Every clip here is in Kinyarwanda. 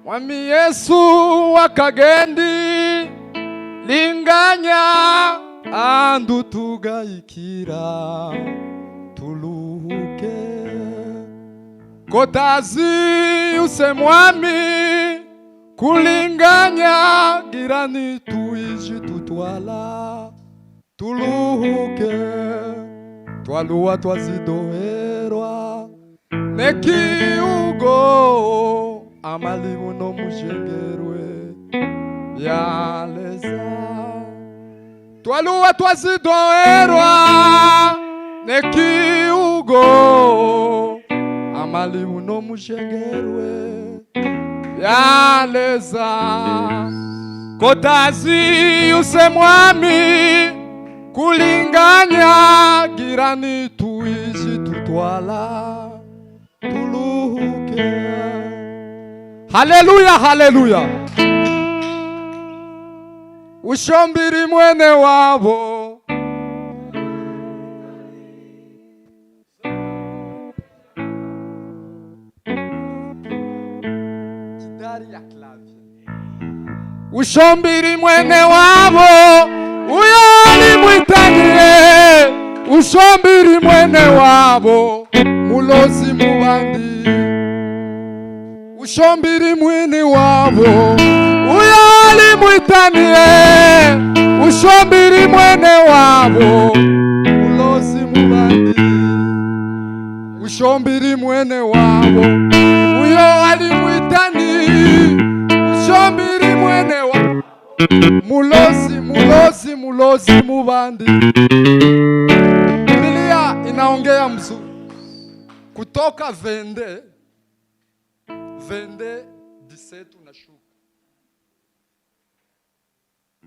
Mwami Yesu wakagendi linganya andu tugayikira tuluhuke kotazi use mwami kulinganya girani tuishi tutwala tuluhuke twaluwa twazidoherwa nekiugo amalimu no mushengerwe yaleza twaluwa twazidoherwa nekiugo amalimu no mushengerwe yaleza kotazi use mwami kulinganya girani tuishi tutwala tuluhuke. Haleluya, haleluya. Ushombiri mwene wabo ushombiri mwene wabo uyo alimwitanie ushombiri mwene wabo mulozi mubandi ushombiri mwene wabo uyo alimwitanie ushombiri mwene wabo mulozi mubandi ushombiri mwene wabo uyo alimwitanie ushombiri mwene wabo mulozi mubandi. Biblia inaongea mzuri kutoka vende 17 unashuka.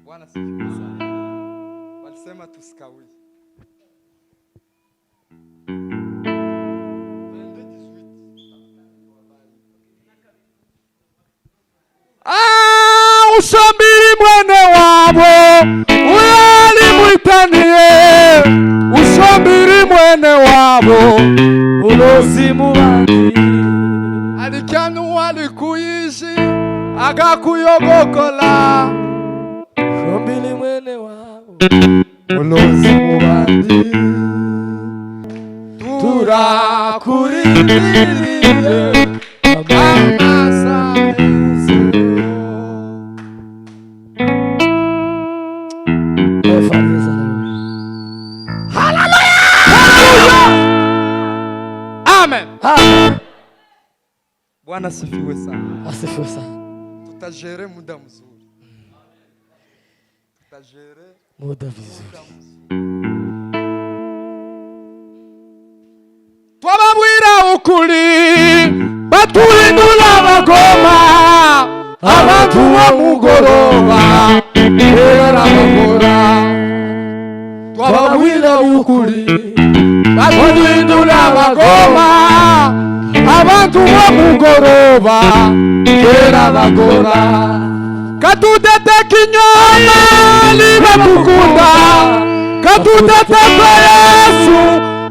Bwana sifiwe sana. Walisema tusikawi. Ushombiri mwene wabo uyo alimwitanie ushombiri mwene wabo ulozi mubandi alikyanu alikuishi agakuyogokola ushombiri mwene wabo ulozi mubandi turakurindiriye amasa Bwana sifiwe sana. Asifiwe sana. Tutajere muda mzuri. Tutajere muda vizuri. Twababwira ukuri batuhindura bagoma abantu bo mugoroba era bagora. Twababwira ukuri batuhindura bagoma abantu bo mugoroba era bagora. Katudete kinyoma liba mukunda katudete Yesu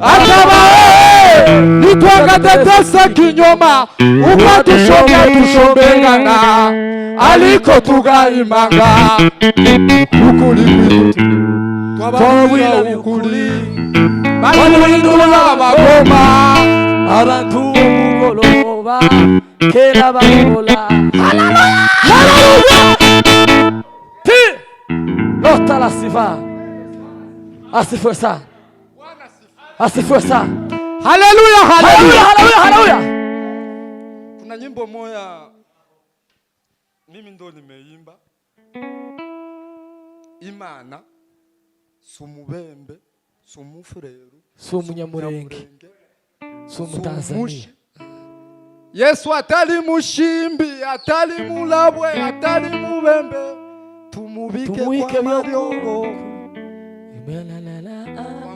atabae nitwagatetesa kinyoma uko tushobengana aliko tugayimanga ukuri kwitu twabawira ukuri batuhindura bagoma abantu mugoroba kera bakola. Haleluya, haleluya. Ti lota la sifa. Asifiwe sana. Asifiwe sana. Haleluya, haleluya, haleluya, haleluya. Kuna nyimbo moja mimi ndo nimeimba. Imana sumubembe sumufurero sumunyamurenge sumutanzania. Yesu atali mushimbi atali mulabwe atali mubembe tumubike kwa Mariongo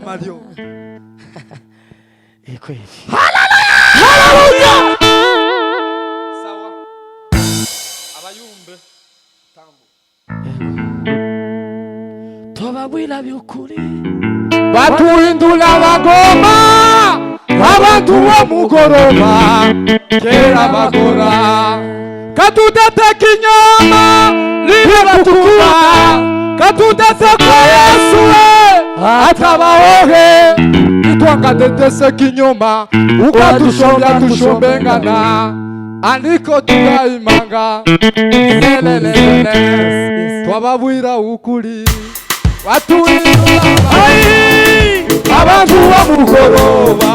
Mariongo. Hallelujah. Sawa abayumbe tambo tobabwira byukuri batuhindura bagoma abantu b'umugoroba kera bagora katudateka inyama libe batukura katudateka Yesu atabahohe itwangadeteseka inyuma ukadushobya tushombengana andiko tugayimanga twababwira ukuri batuhindura abantu b'umugoroba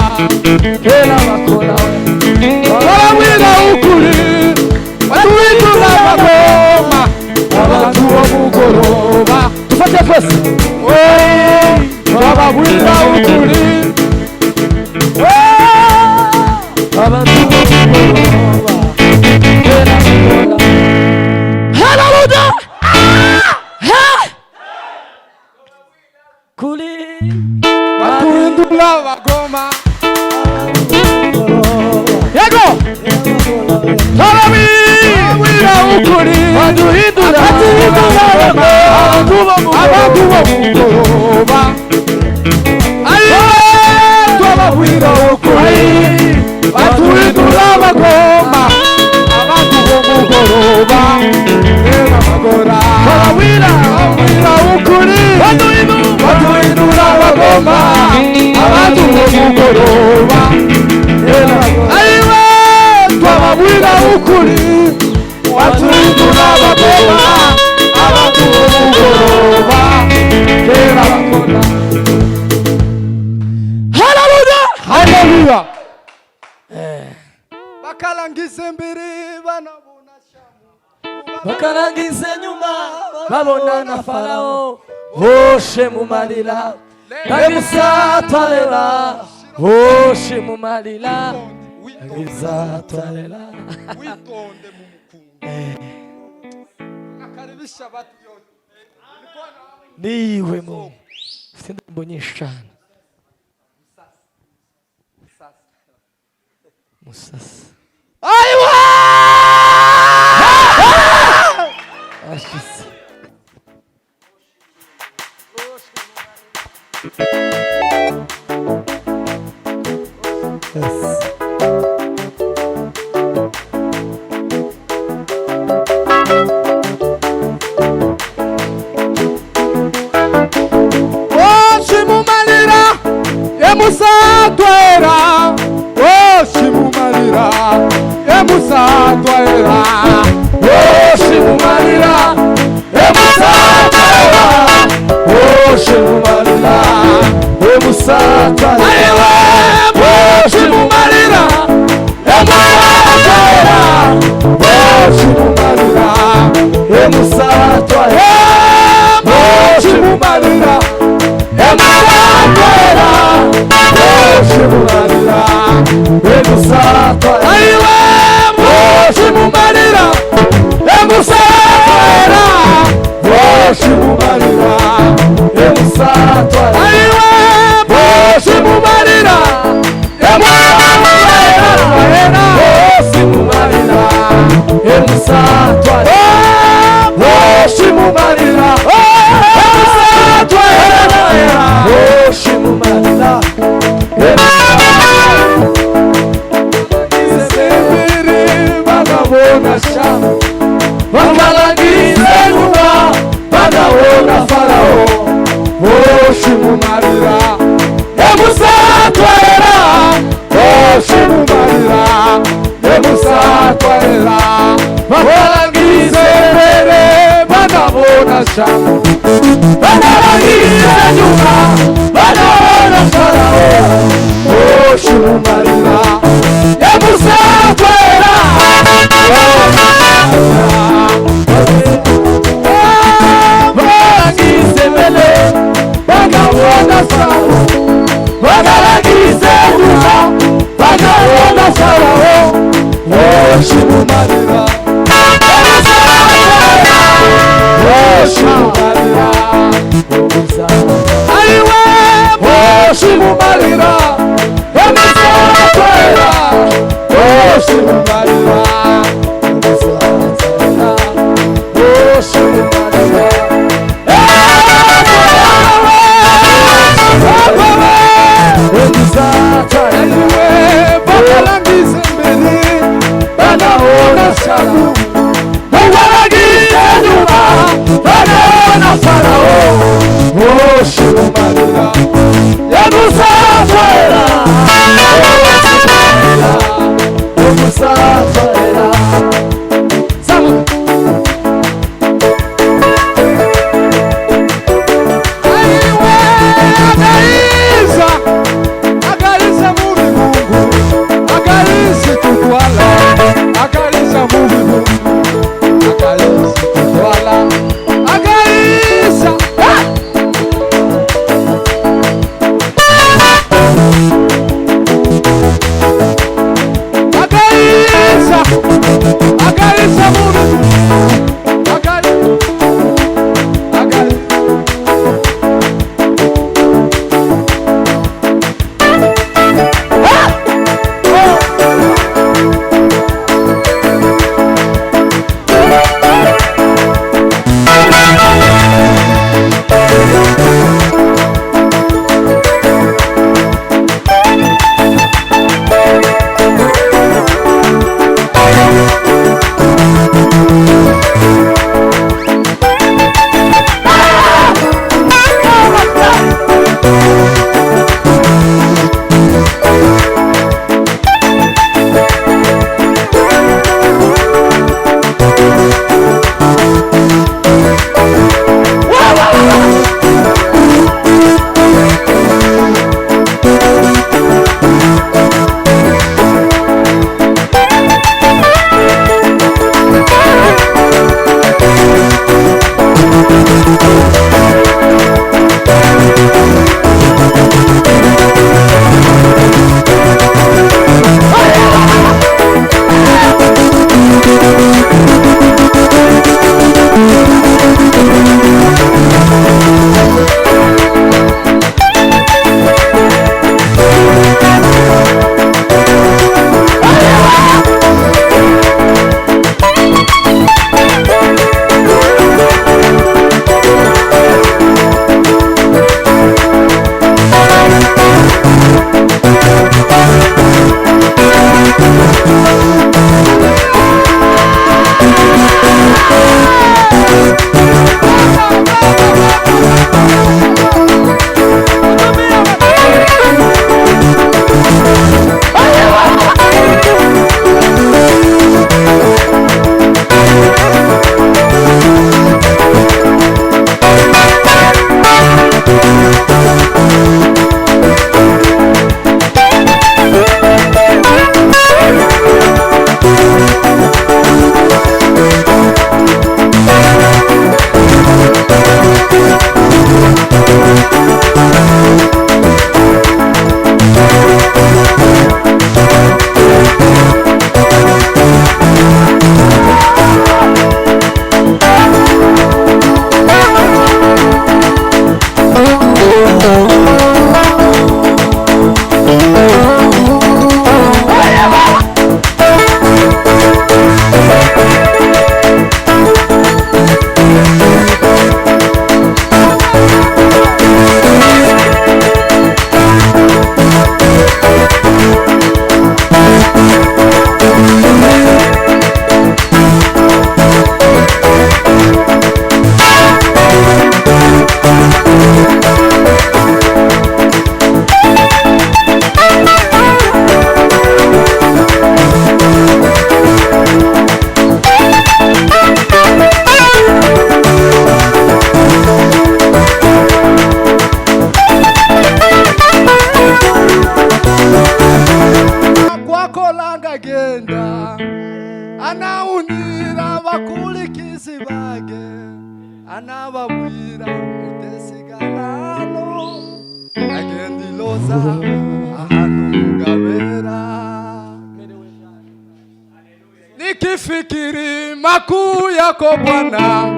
kera bakora bababwira ukuri batuhindura bagoma abantu b'umugoroba dufate twese bababwira ukuri abantu b'umugoroba kera bakora. Hallelujah. Kuli batuhindura bagoma yego bababwira ukuri baduhindura abantu b'umugoroba twababwira ukuri batuhindura bagoma abantu b'umugoroba kera bagora bababwira ukuri batuhindura bagoma abantu b'umugoroba ayiwe twababwira ukuri batuhindura bagoma abantu b'umugoroba kera bagora. Hallelujah. Hallelujah. Bakalangiza imbere banabona shamu bakarangiza nyuma babona na Farao hoshe mu marira nabisatwalela hoshe mu marira nabisatwalela. witonde mu mukungu nakaribisha batu yote niwe mu sindimbo nyinshi cyane musasi aiwa ashise shimumalira emusatwera shimumalira emusatwera shimumalira emusatwera shimumalira emusatwera shimumalira emusatwera shimumalira emusatwera shimumalira emusatwera shimumalira emusatwera aiwe shimumalira emusatwera shimumalira emusatwera aiwe shimumalira emusatwera shimumalira emusatwera shimumalira shimumalira bagabona shamu bakalangiza nyuma bagabona Farao shimumalira emusatwera shimumalira emusatwera bakalangiza imbere bagabona shamu bakalangiza nyuma bagabona Farao shimumalira emusatwera bakalangiza imbere Farawo bagaragize nyuma banabona Farawo oshimumarira oshimumarira ariwe oshimumarira emuzakwera oshimumarira oshimumarira anyway, bakalangize mbere banaona shabu bakalangize nyuma banaona Farao oshimumarira yamusafira kunyoza ahantu mugabera. Nikifikiri makuu yako Bwana,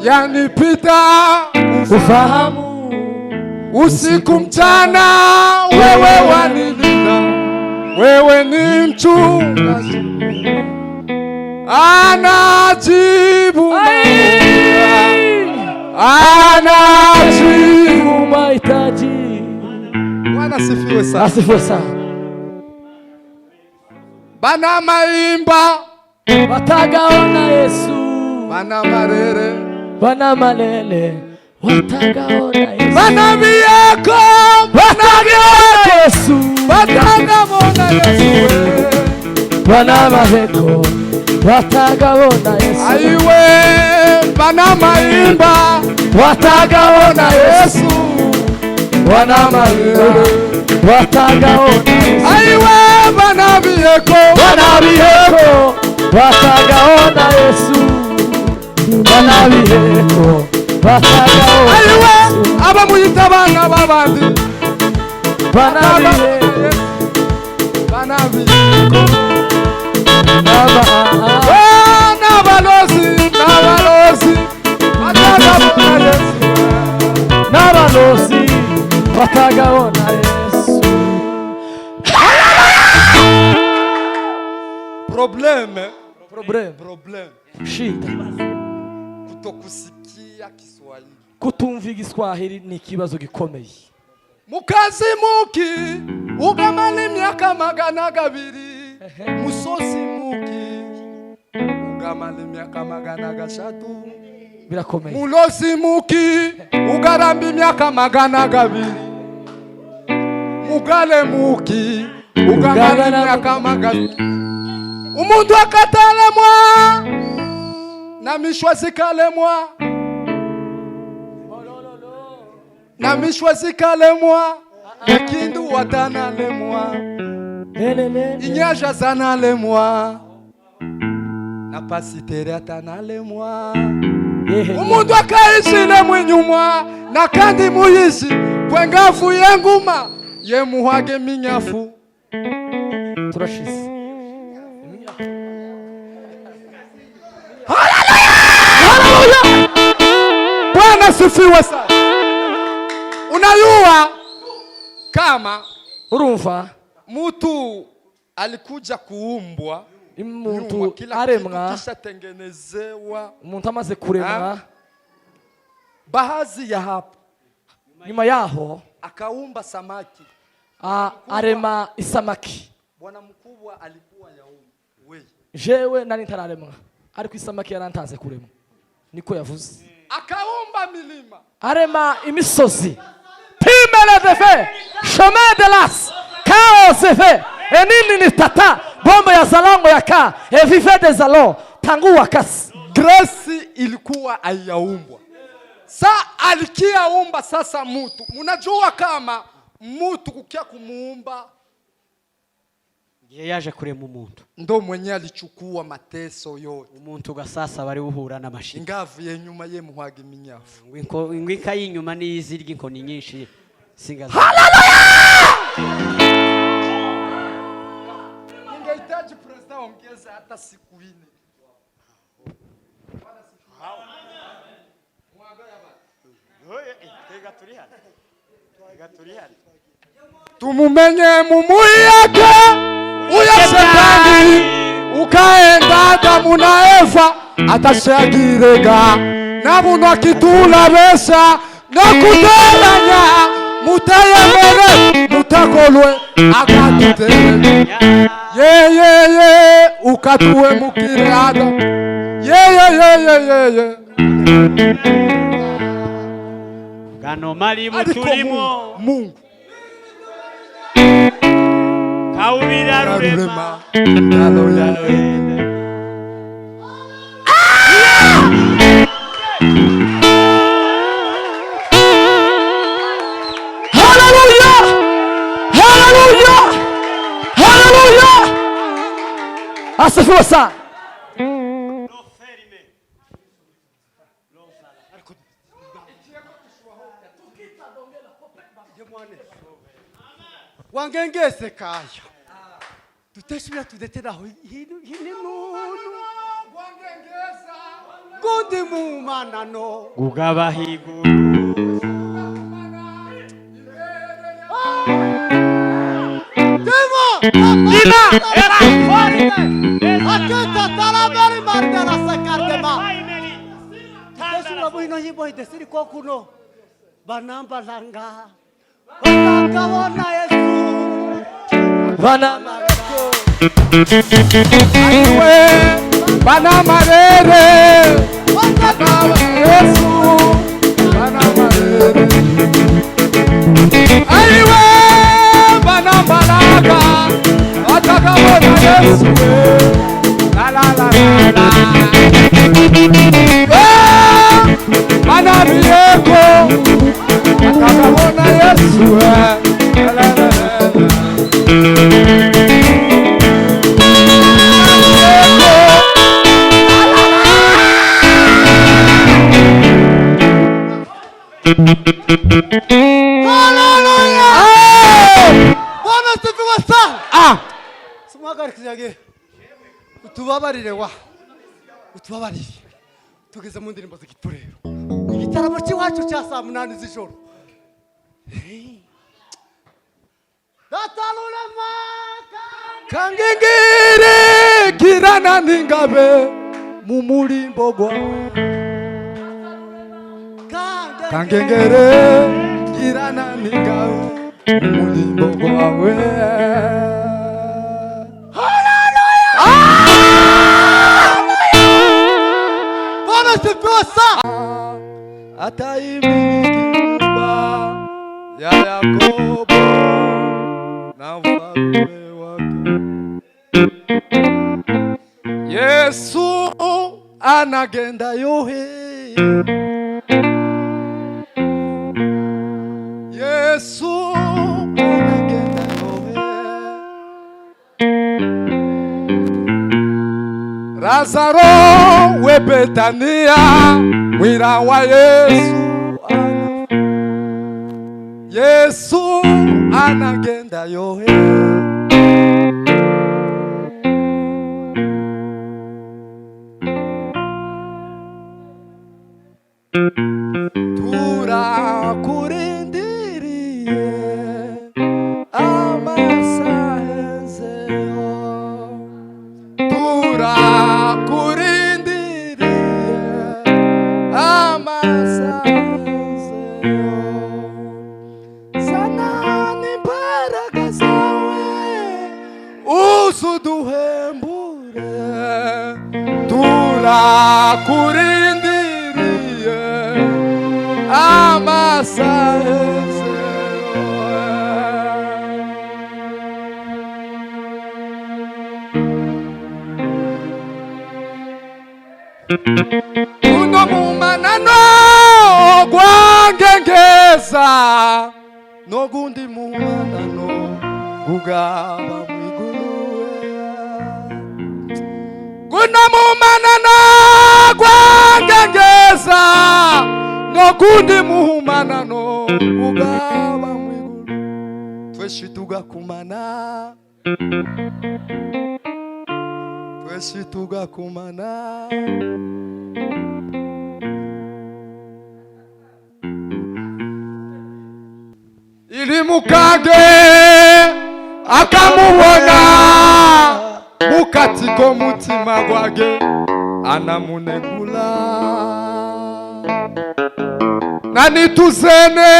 yanipita ufahamu. Usiku mchana wewe wanilinda, wewe ni mchungaji. Anajibu mahitaji. Bwana asifiwe sana. Asifiwe sana. Bana maimba watagaona Yesu, bana marere bana malele watagaona Yesu, bana biyako watagaona Yesu, watagaona Yesu, bana maheko watagaona Yesu. Aiwe bana maimba watagaona Yesu, bana malele watagaona Yesu. Aiwe bana biyeko watagaona Yesu, bana biyeko watagaona Aiwe Yesu. aba muyita bana babandi Bana biyeko n'abalozi batagaona Yesu, n'abalozi batagaona Yesu. Problem. Shida. Kutokusikia Kiswahili. Kutumva Igiswahili ni ikibazo gikomeye. Mukazi muki ugamala imyaka 200, musosi muki ugamala imyaka 300, birakomeye. mulozi muki ugaramba imyaka 200, mugale muki ugamala imyaka 200. Umuntu akatalemwa na mishwa zikalemwa, na mishwa zikalemwa, Kindu watanalemwa, Inyasha zanalemwa, na Pasiteri atanalemwa. Umuntu akaishile mwinyumwa na kandi muyishi kwengafu yenguma yemuhage minyafu. Turashize. Haleluya! Bwana asifiwe sana. Unayua kama urumva mtu alikuja kuumbwa, umuntu aremwa, kisha tengenezewa, umuntu amaze kuremwa, baadhi ya hapo nyuma yaho akaumba samaki, arema isamaki. Bwana mkubwa alikuwa yaumwe, jewe nari ntararemwa, ariko isamaki yarantanze kuremwa, niko yavuze. Akaumba milima, arema imisozi, pimele de fe, chemin de las, kao se fe, enini ni tata, bomba ya zalango ya ka, vive de zalon, tangu wakasi. Grace ilikuwa ayaumbwa. Sa alikia umba sasa mutu. Munajua kama mutu kukia kumuumba, yaje kurema umuntu, ndo mwenye alichukua mateso yote. Umuntu gasasa bari uhura n'amashini, ingavu yenyuma ye muhwaga iminyafu, ingwika y'inyuma n'izirya inkoni nyinshi singaza. Haleluya! Ningehitaji president ongeze hata siku 4. Tumumenye mumui yake uya shetani, ukaenda Adamu na Eva atashagirega nabuno akitula besa no kudelanya mutayemere mutakolwe akadutere ye ukatuwe mukire Adamu ye gano mali mutulimo Mungu kaubira rurema Haleluya. Asifiwe sana. wangengese kaya tutashira tudeteraho hini nunu wangengesa gundi mu manano gugaba higuru Dima era fori. aketa talabari mardela sakardema tutashira boino hibo idesiri kokuno banamba langa wana Yesu Bana Aiwe Bana marere Bana Yesu Bana marere Aiwe Bana malaga Ataka bona Yesu La la la la Bana bieko Ataka bona Yesu La la la Hallelujah! Bwana sifiwe sana. Sumwagarikizage. Utubabarire wa. Utubabarire. Tugeze mu ndirimbo z'igiturero. Igitaramo cy'iwacu cya saa 8 z'ijoro. Datalule maka. Kangengere kirana ningabe mu mulimbo gwa. Kangengere kirana ningabe mu mulimbo gwawe. Hallelujah! Bwana sifiwe sana. Ataimba ya Yakobo na mfalme wake. Yesu anagenda yohe. Yesu anagenda yohe. Lazaro we Betania mwira wa Yesu Yesu anagenda yohe. Turakurindiriye amasahenzeyo. Turakurindiriye amasahenzeyo. Sana n'imbaraga zawe uzuduhembure. Turakurindiriye amasahenzeyo. Uno mumanano gwangengeza nogundi mumanano gugaba mwiguluwe. Kuno mumanano gwangengeza nogundi mumanano gugaba mwiguluwe. Tweshi tugakumana Tweshi tugakumana ili mukage akamubona mukatiko mutima gwage anamunegula nani tuzene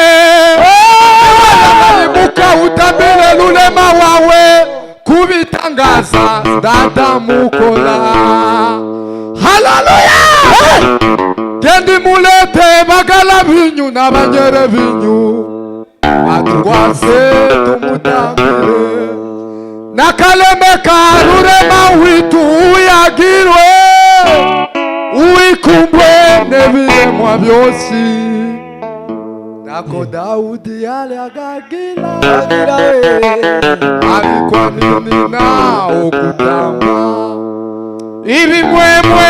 muka utabile lulema wawe kubitangaza dada mukola. Hallelujah! Gendi mulete bagala binyu na banyere binyu atugwase tumutambire nakalemeka rurema witu uyagirwe uikumbwe nebiremwa byosi nako Daudi yale agagila alikuwa nini na okutamba ibimwemwe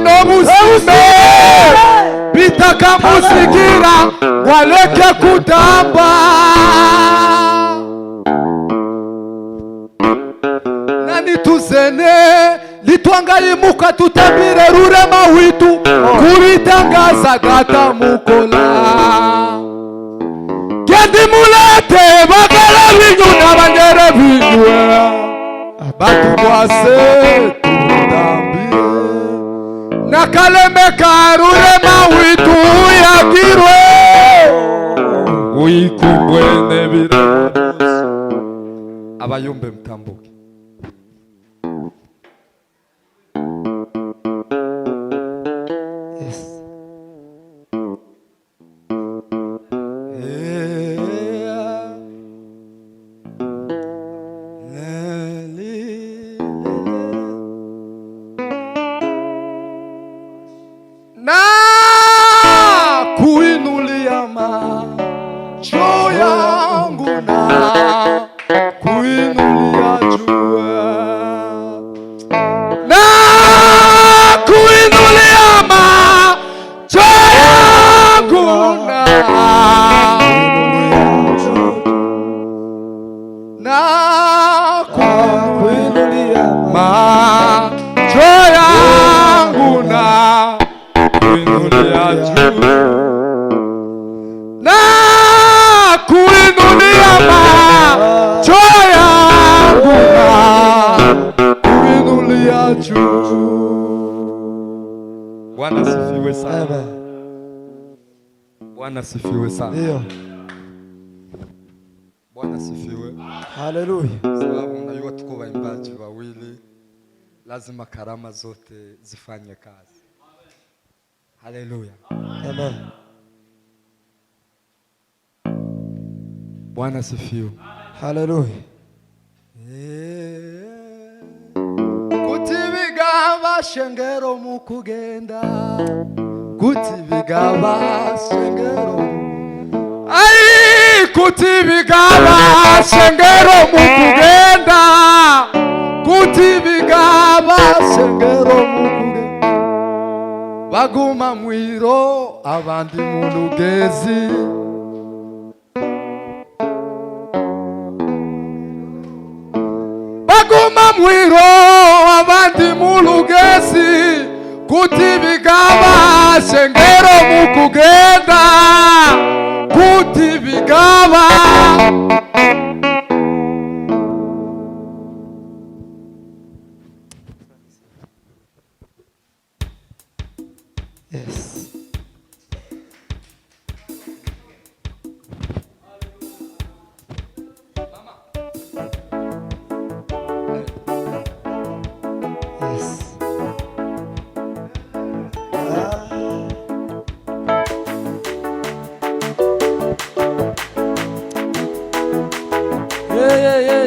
no busime bitaka musigira waleke kutamba Twangayimuka tutabire rurema witu kubitangaza gata mukola Kendi mulete bagala binyu n'abanyere binywe batubwase tutambire Nakalemeka rurema witu yagirwe uyikubwe nebirados abayumbe mtambuke Bwana sifiwe sana. Bwana sifiwe sana. Ndio. Bwana sifiwe. Haleluya. Sababu unajua tuko waimbaji wawili, lazima karama zote zifanye kazi. Haleluya. Amen. Bwana sifiwe. Haleluya. Kutibigaba shengero mukugenda Kutibigaba shengero Ai kutibigaba shengero mukugenda Kutibigaba shengero mukugenda Baguma mwiro abandi mulugezi Baguma mwiro abandi mulugezi Kutibigaba shengero mukugenda Kutibigaba Yes. Yes. Yeah, yeah, yeah.